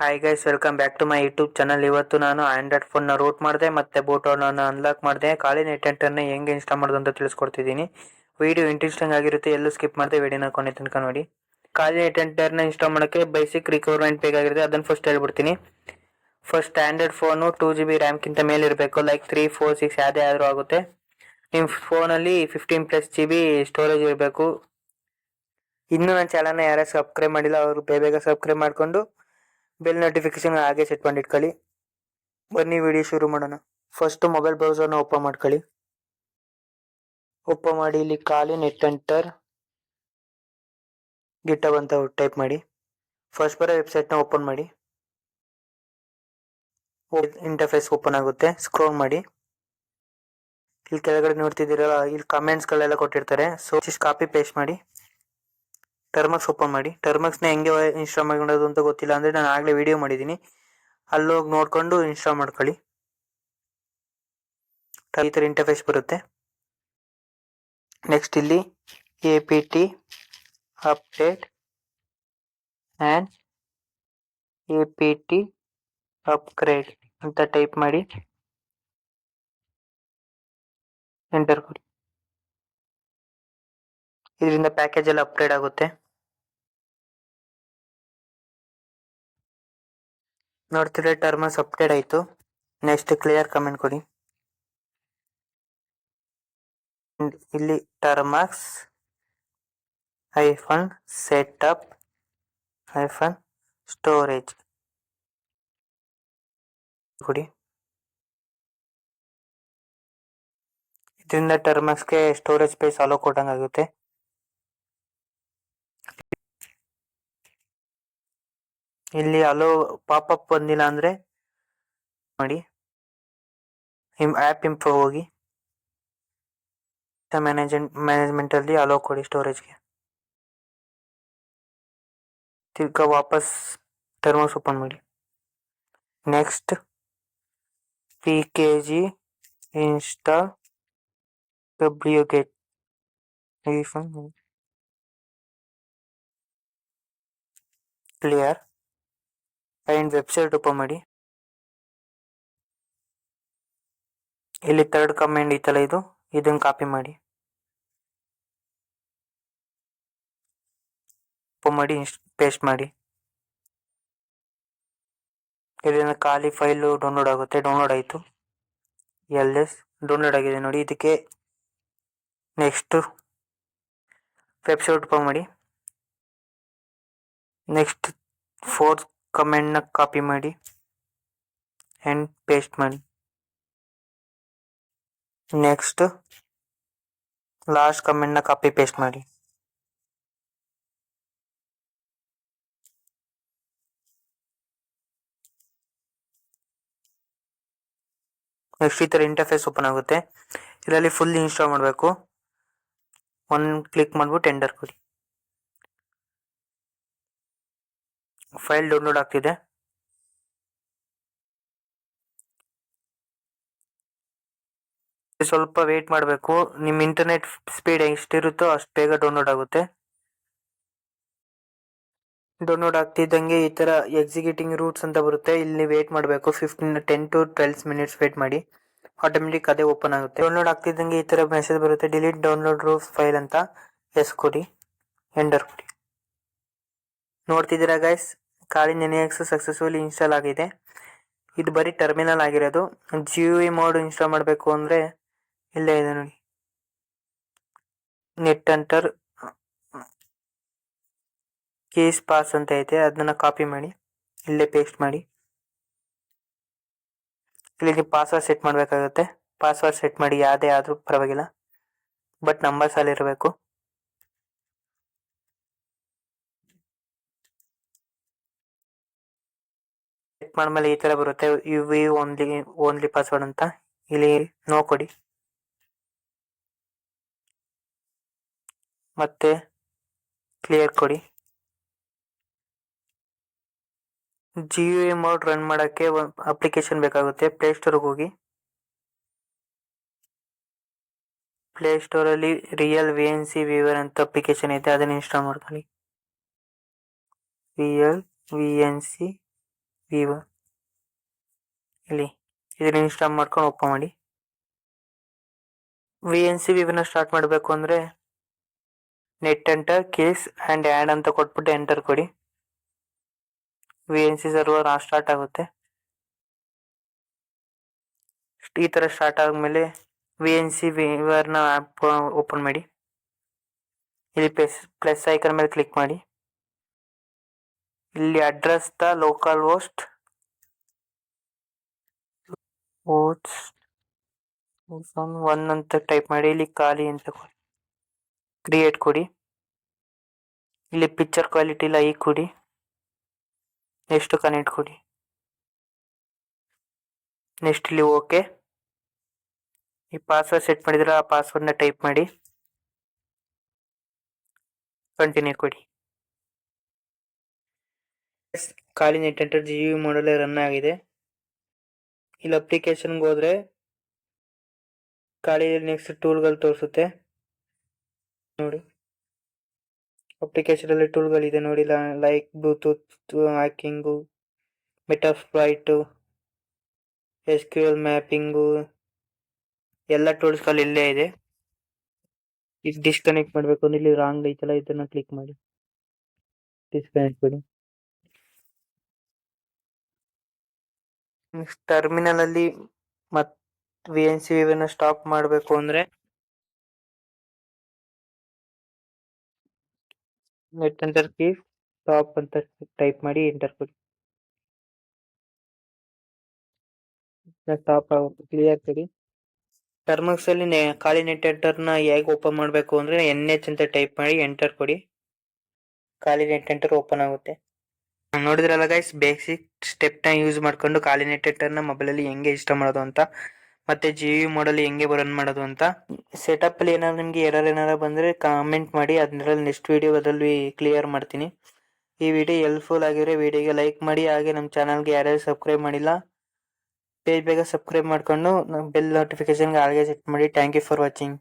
Hi guys, welcome back to my YouTube channel. ಇವತ್ತು ನಾನು Android ಫೋನ್ನ ರೂಟ್ ಮಾಡಿದೆ ಮತ್ತು ಬೂಟನ್ನು ಅನ್ಲಾಕ್ ಮಾಡಿದೆ. ಖಾಲಿ ನೆಟ್ಟೆಂಟರ್ನ ಹೆಂಗೆ ಇನ್ಸ್ಟಾಲ್ ಮಾಡೋದು ಅಂತ ತಿಳಿಸ್ಕೊಡ್ತಿದ್ದೀನಿ. ವಿಡಿಯೋ ಇಂಟ್ರೆಸ್ಟಿಂಗ್ ಆಗಿರುತ್ತೆ, ಎಲ್ಲೂ ಸ್ಕಿಪ್ ಮಾಡಿದೆ ವಿಡಿಯೋನ ಕೊನೆ ತನಕ ನೋಡಿ. ಖಾಲಿ ನೆಟ್ಟೆಂಟರ್ನ ಇನ್ಸ್ಟಾಲ್ ಮಾಡೋಕ್ಕೆ ಬೇಸಿಕ್ ರಿಕ್ವೈರ್ಮೆಂಟ್ ಬೇಕಾಗಿರುತ್ತೆ, ಅದನ್ನು ಫಸ್ಟ್ ಹೇಳ್ಬಿಡ್ತೀನಿ. ಫಸ್ಟ್ ಆಂಡ್ರಾಯ್ಡ್ ಫೋನು 2GB ರ್ಯಾಮ್ಗಿಂತ ಮೇಲೆ ಇರಬೇಕು. ಲೈಕ್ 3, 4, 6 ಯಾವುದೇ ಆದರೂ ಆಗುತ್ತೆ. ನಿಮ್ಮ ಫೋನಲ್ಲಿ 15+ GB ಸ್ಟೋರೇಜ್ ಇರಬೇಕು. ಇನ್ನೂ ನನ್ನ ಚಾನಲ್ನ ಯಾರು ಸಬ್ಸ್ಕ್ರೈಬ್ ಮಾಡಿಲ್ಲ ಅವರು ಬೇಗ ಸಬ್ಸ್ಕ್ರೈಬ್ ಮಾಡಿಕೊಂಡು ಬೆಲ್ ನೋಟಿಫಿಕೇಶನ್ ಹಾಗೆ ಸೆಟ್ ಮಾಡಿ ಇಟ್ಕೊಳ್ಳಿ. ಬನ್ನಿ ವಿಡಿಯೋ ಶುರು ಮಾಡೋಣ. ಫಸ್ಟ್ ಮೊಬೈಲ್ ಬ್ರೌಸರ್ನ ಓಪನ್ ಮಾಡ್ಕೊಳ್ಳಿ. ಓಪನ್ ಮಾಡಿ ಇಲ್ಲಿ ಖಾಲಿ ನೆಟ್ಟೆಂಟರ್ ಗಿಟಬ್ ಅಂತ ಟೈಪ್ ಮಾಡಿ. ಫಸ್ಟ್ ಬರೋ ವೆಬ್ಸೈಟ್ನ ಓಪನ್ ಮಾಡಿ. ಇಂಟರ್ಫೇಸ್ ಓಪನ್ ಆಗುತ್ತೆ. ಸ್ಕ್ರೋಲ್ ಮಾಡಿ. ಇಲ್ಲಿ ಕೆಳಗಡೆ ನೋಡ್ತಿದ್ದೀರಲ್ಲ, ಇಲ್ಲಿ ಕಮೆಂಟ್ಸ್ಗಳೆಲ್ಲ ಕೊಟ್ಟಿರ್ತಾರೆ. ಸೊ ಕಾಪಿ ಪೇಸ್ಟ್ ಮಾಡಿ. ಟರ್ಮಕ್ಸ್ ಓಪನ್ ಮಾಡಿ. ಟರ್ಮಕ್ಸ್ನ ಹೆಂಗೆ ಇನ್ಸ್ಟಾಲ್ ಮಾಡ್ಕೊಳ್ಳೋದು ಅಂತ ಗೊತ್ತಿಲ್ಲ ಅಂದರೆ ನಾನು ಆಗಲೇ ವಿಡಿಯೋ ಮಾಡಿದ್ದೀನಿ, ಅಲ್ಲೋಗಿ ನೋಡಿಕೊಂಡು ಇನ್ಸ್ಟಾಲ್ ಮಾಡ್ಕೊಳ್ಳಿ. ಈ ಥರ ಇಂಟರ್ಫೇಸ್ ಬರುತ್ತೆ. ನೆಕ್ಸ್ಟ್ ಇಲ್ಲಿ APT update and APT upgrade ಅಂತ ಟೈಪ್ ಮಾಡಿ ಎಂಟರ್ ಕೊಡಿ. ಇದರಿಂದ ಪ್ಯಾಕೇಜ್ ಎಲ್ಲ ಅಪ್ಗ್ರೇಡ್ ಆಗುತ್ತೆ. ನೋಡ್ತಿದ್ರೆ ಟರ್ಮಸ್ ಅಪ್ಡೇಟ್ ಆಯಿತು. ನೆಕ್ಸ್ಟ್ ಕ್ಲಿಯರ್ ಕಮೆಂಟ್ ಕೊಡಿ. ಇಲ್ಲಿ ಟರ್ಮಕ್ಸ್ -setup -storage ಕೊಡಿ. ಇದರಿಂದ ಟರ್ಮಕ್ಸ್ಗೆ ಸ್ಟೋರೇಜ್ ಸ್ಪೇಸ್ ಅಲೋ ಕೊಟ್ಟಂಗಾಗುತ್ತೆ. ಇಲ್ಲಿ ಅಲೋ ಪಾಪಪ್ ಬಂದಿಲ್ಲ ಅಂದರೆ ಮಾಡಿ ಆ್ಯಪ್ ಇಂಫೋ ಹೋಗಿ ಮ್ಯಾನೇಜ್ಮೆಂಟಲ್ಲಿ ಅಲೋ ಕೊಡಿ ಸ್ಟೋರೇಜ್ಗೆ. ತಿರ್ಗಾ ವಾಪಸ್ ಟರ್ಮಸ್ ಓಪನ್ ಮಾಡಿ. Next PKG install wget clear and website open ಮಾಡಿ. ಇಲ್ಲಿ ಥರ್ಡ್ ಕಮೆಂಟ್ ಇತ್ತಲ್ಲ, ಇದನ್ನು ಕಾಪಿ ಮಾಡಿ ಓಪನ್ ಮಾಡಿ ಪೇಸ್ಟ್ ಮಾಡಿ. ಇದರಿಂದ ಖಾಲಿ ಫೈಲು ಡೌನ್ಲೋಡ್ ಆಗುತ್ತೆ. ಡೌನ್ಲೋಡ್ ಆಯಿತು. LS ಡೌನ್ಲೋಡ್ ಆಗಿದೆ ನೋಡಿ. ಇದಕ್ಕೆ ನೆಕ್ಸ್ಟ್ ವೆಬ್ಸೈಟ್ ಓಪನ್ ಮಾಡಿ. ನೆಕ್ಸ್ಟ್ ಫೋರ್ತ್ ಕಮೆಂಟ್ನ ಕಾಪಿ ಮಾಡಿ ಆ್ಯಂಡ್ ಪೇಸ್ಟ್ ಮಾಡಿ. ನೆಕ್ಸ್ಟ್ ಲಾಸ್ಟ್ ಕಮೆಂಟ್ನ ಕಾಪಿ ಪೇಸ್ಟ್ ಮಾಡಿ. ನೆಕ್ಸ್ಟ್ ಈ ಥರ ಇಂಟರ್ಫೇಸ್ ಓಪನ್ ಆಗುತ್ತೆ. ಇದರಲ್ಲಿ ಫುಲ್ ಇನ್ಸ್ಟಾಲ್ ಮಾಡಬೇಕು. ಕ್ಲಿಕ್ ಮಾಡಿಬಿಟ್ಟು ಎಂಟರ್ ಕೊಡಿ. ಫೈಲ್ ಡೌನ್ಲೋಡ್ ಆಗ್ತಿದೆ. ಸ್ವಲ್ಪ ವೇಟ್ ಮಾಡಬೇಕು. ನಿಮ್ಮ ಇಂಟರ್ನೆಟ್ ಸ್ಪೀಡ್ ಎಷ್ಟಿರುತ್ತೋ ಅಷ್ಟು ಬೇಗ ಡೌನ್ಲೋಡ್ ಆಗುತ್ತೆ. ಡೌನ್ಲೋಡ್ ಆಗ್ತಿದ್ದಂಗೆ ಈ ಥರ ಎಕ್ಸಿಕ್ಯೂಟಿಂಗ್ ರೂಟ್ಸ್ ಅಂತ ಬರುತ್ತೆ. ಇಲ್ಲಿ ವೇಟ್ ಮಾಡಬೇಕು. 10 to 12 ಮಿನಿಟ್ಸ್ ವೇಟ್ ಮಾಡಿ. ಆಟೋಮೆಟಿಕ್ ಅದೇ ಓಪನ್ ಆಗುತ್ತೆ. ಡೌನ್ಲೋಡ್ ಆಗ್ತಿದ್ದಂಗೆ ಈ ಥರ ಮೆಸೇಜ್ ಬರುತ್ತೆ, ಡಿಲೀಟ್ ಡೌನ್ಲೋಡ್ ರೂಟ್ಸ್ ಫೈಲ್ ಅಂತ. ಎಸ್ ಕೊಡಿ, ಎಂಟರ್ ಕೊಡಿ. ನೋಡ್ತಿದ್ದೀರಾ ಗೈಸ್, ಖಾಲಿ ನೆನೆಎಕ್ಸ್ ಸಕ್ಸಸ್ಫುಲಿ ಇನ್ಸ್ಟಾಲ್ ಆಗಿದೆ. ಇದು ಬರೀ ಟರ್ಮಿನಲ್ ಆಗಿರೋದು. GUI ಮೋಡ್ ಇನ್ಸ್ಟಾಲ್ ಮಾಡಬೇಕು ಅಂದರೆ ಇಲ್ಲೇ ಇದೆ ನೋಡಿ, ನೆಟ್ಟೆಂಟರ್ ಕೀಸ್ ಪಾಸ್ ಅಂತ ಐತೆ, ಅದನ್ನ ಕಾಪಿ ಮಾಡಿ ಇಲ್ಲೇ ಪೇಸ್ಟ್ ಮಾಡಿ. ಇಲ್ಲಿಗೆ ಪಾಸ್ವರ್ಡ್ ಸೆಟ್ ಮಾಡಬೇಕಾಗುತ್ತೆ. ಪಾಸ್ವರ್ಡ್ ಸೆಟ್ ಮಾಡಿ, ಯಾವುದೇ ಆದರೂ ಪರವಾಗಿಲ್ಲ, ಬಟ್ ನಂಬರ್ಸಲ್ಲಿ ಇರಬೇಕು. ಸೆಟ್ ಮಾಡಿದ್ಮೇಲೆ ಈ ಥರ ಬರುತ್ತೆ, UV ಓನ್ಲಿ ಪಾಸ್ವರ್ಡ್ ಅಂತ. ಇಲ್ಲಿ ನೋ ಕೊಡಿ. ಮತ್ತೆ ಕ್ಲಿಯರ್ ಕೊಡಿ. GUI ಮೋಡ್ ರನ್ ಮಾಡೋಕ್ಕೆ ಅಪ್ಲಿಕೇಶನ್ ಬೇಕಾಗುತ್ತೆ. ಪ್ಲೇಸ್ಟೋರ್ಗೆ ಹೋಗಿ. ಪ್ಲೇಸ್ಟೋರಲ್ಲಿ ರಿಯಲ್ VNC ವೀವರ್ ಅಂತ ಅಪ್ಲಿಕೇಶನ್ ಐತೆ, ಅದನ್ನು ಇನ್ಸ್ಟಾಲ್ ಮಾಡ್ಕೊಳ್ಳಿ. ರಿಯಲ್ VNC ವಿವ್ ಇಲ್ಲಿ ಇದನ್ನ ಇನ್ಸ್ಟಾಲ್ ಮಾಡ್ಕೊಂಡು ಓಪನ್ ಮಾಡಿ. VNC ವಿವನ್ನ ಸ್ಟಾರ್ಟ್ ಮಾಡಬೇಕು ಅಂದರೆ net enter case and add ಅಂತ ಕೊಟ್ಬಿಟ್ಟು ಎಂಟರ್ ಕೊಡಿ. VNC ಸರ್ವರ್ ಸ್ಟಾರ್ಟ್ ಆಗುತ್ತೆ. ಈ ಥರ ಸ್ಟಾರ್ಟ್ ಆದಮೇಲೆ VNC ವಿವರ್ನ ಆ್ಯಪ್ ಓಪನ್ ಮಾಡಿ. ಇಲ್ಲಿ ಪ್ಲಸ್ ಐಕನ್ ಮೇಲೆ ಕ್ಲಿಕ್ ಮಾಡಿ. ಇಲ್ಲಿ address the local host one ಅಂತ ಟೈಪ್ ಮಾಡಿ. ಇಲ್ಲಿ ಖಾಲಿ ಅಂತ ಕ್ರಿಯೇಟ್ ಕೊಡಿ. ಇಲ್ಲಿ ಪಿಕ್ಚರ್ ಕ್ವಾಲಿಟಿ ಇಲ್ಲ ಈ ಕೊಡಿ. ನೆಕ್ಸ್ಟ್ ಕನೆಕ್ಟ್ ಕೊಡಿ. ನೆಕ್ಸ್ಟ್ ಇಲ್ಲಿ ಓಕೆ. ಈ ಪಾಸ್ವರ್ಡ್ ಸೆಟ್ ಮಾಡಿದ್ರೆ ಆ ಪಾಸ್ವರ್ಡ್ನ ಟೈಪ್ ಮಾಡಿ ಕಂಟಿನ್ಯೂ ಕೊಡಿ. ಖಾಲಿ ನೆಟ್ ಎಂಟರ್ GUI ಮಾಡಲೇ ರನ್ ಆಗಿದೆ. ಇಲ್ಲಿ ಅಪ್ಲಿಕೇಶನ್ಗೆ ಹೋದ್ರೆ ಖಾಲಿ ನೆಕ್ಸ್ಟ್ ಟೂಲ್ಗಳು ತೋರಿಸುತ್ತೆ ನೋಡಿ. ಅಪ್ಲಿಕೇಶನ್ ಅಲ್ಲಿ ಟೂಲ್ಗಳಿದೆ ನೋಡಿ, like Bluetooth hacking, ಮೆಟಾಫ್ಲೈಟು, SQL mapping ಎಲ್ಲ ಟೂಲ್ಸ್ಗಳು ಇಲ್ಲೇ ಇದೆ. ಈಗ ಡಿಸ್ಕನೆಕ್ಟ್ ಮಾಡಬೇಕು ಅಂದ್ರೆ ಇಲ್ಲಿ ರಾಂಗ್ ಐತಲ್ಲ ಇದನ್ನ ಕ್ಲಿಕ್ ಮಾಡಿ ಡಿಸ್ಕನೆಕ್ಟ್ ಮಾಡಿ. ಟರ್ಮಿನಲ್ ಅಲ್ಲಿ ಮತ್ VNC ವಿವನ್ನ ಸ್ಟಾಪ್ ಮಾಡಬೇಕು ಅಂದ್ರೆ ನೆಟ್ ಎಂಟರ್ ಕೀ ಸ್ಟಾಪ್ ಅಂತ ಟೈಪ್ ಮಾಡಿ ಎಂಟರ್ ಕೊಡಿ. ಸ್ಟಾಪ್ ಆಗುತ್ತೆ, ಕ್ಲಿಯರ್ ಕೊಡಿ. ಟರ್ಮಿನಲ್ಸ್ ಅಲ್ಲಿ ಖಾಲಿ ನೆಟ್ ಎಂಟರ್ನ ಹೇಗೆ ಓಪನ್ ಮಾಡಬೇಕು ಅಂದ್ರೆ NH ಅಂತ ಟೈಪ್ ಮಾಡಿ ಎಂಟರ್ ಕೊಡಿ. ಖಾಲಿ ನೆಟ್ ಎಂಟರ್ ಓಪನ್ ಆಗುತ್ತೆ. ನೋಡಿದ್ರಲ್ಲ ಗೈಸ್, ಬೇಸಿಕ್ ಸ್ಟೆಪ್ನ ಯೂಸ್ ಮಾಡ್ಕೊಂಡು ಖಾಲಿ ನೆಟ್ ಎಂಟರ್ನ ಮೊಬೈಲಲ್ಲಿ ಹೆಂಗೆ ಇನ್ಸ್ಟಾಲ್ ಮಾಡೋದು ಅಂತ, ಮತ್ತೆ GUI ಮಾಡಲ್ ಹೆಂಗೆ ರನ್ ಮಾಡೋದು ಅಂತ. ಸೆಟಪ್ ಅಲ್ಲಿ ಏನಾದ್ರು ನಿಮಗೆ ಎರರ್ ಏನಾರು ಬಂದರೆ ಕಾಮೆಂಟ್ ಮಾಡಿ, ಅದರಲ್ಲಿ ನೆಕ್ಸ್ಟ್ ವಿಡಿಯೋದಲ್ಲಿ ಕ್ಲಿಯರ್ ಮಾಡ್ತೀನಿ. ಈ ವಿಡಿಯೋ ಹೆಲ್ಪ್ಫುಲ್ ಆಗಿದ್ರೆ ವಿಡಿಯೋಗೆ ಲೈಕ್ ಮಾಡಿ. ಹಾಗೆ ನಮ್ಮ ಚಾನಲ್ಗೆ ಯಾರ್ಯಾರು ಸಬ್ಸ್ಕ್ರೈಬ್ ಮಾಡಿಲ್ಲ ಬೇಗ ಸಬ್ಸ್ಕ್ರೈಬ್ ಮಾಡ್ಕೊಂಡು ಬೆಲ್ ನೋಟಿಫಿಕೇಶನ್ಗೆ ಆಲ್ಗೆ ಸೆಟ್ ಮಾಡಿ. Thank you for watching.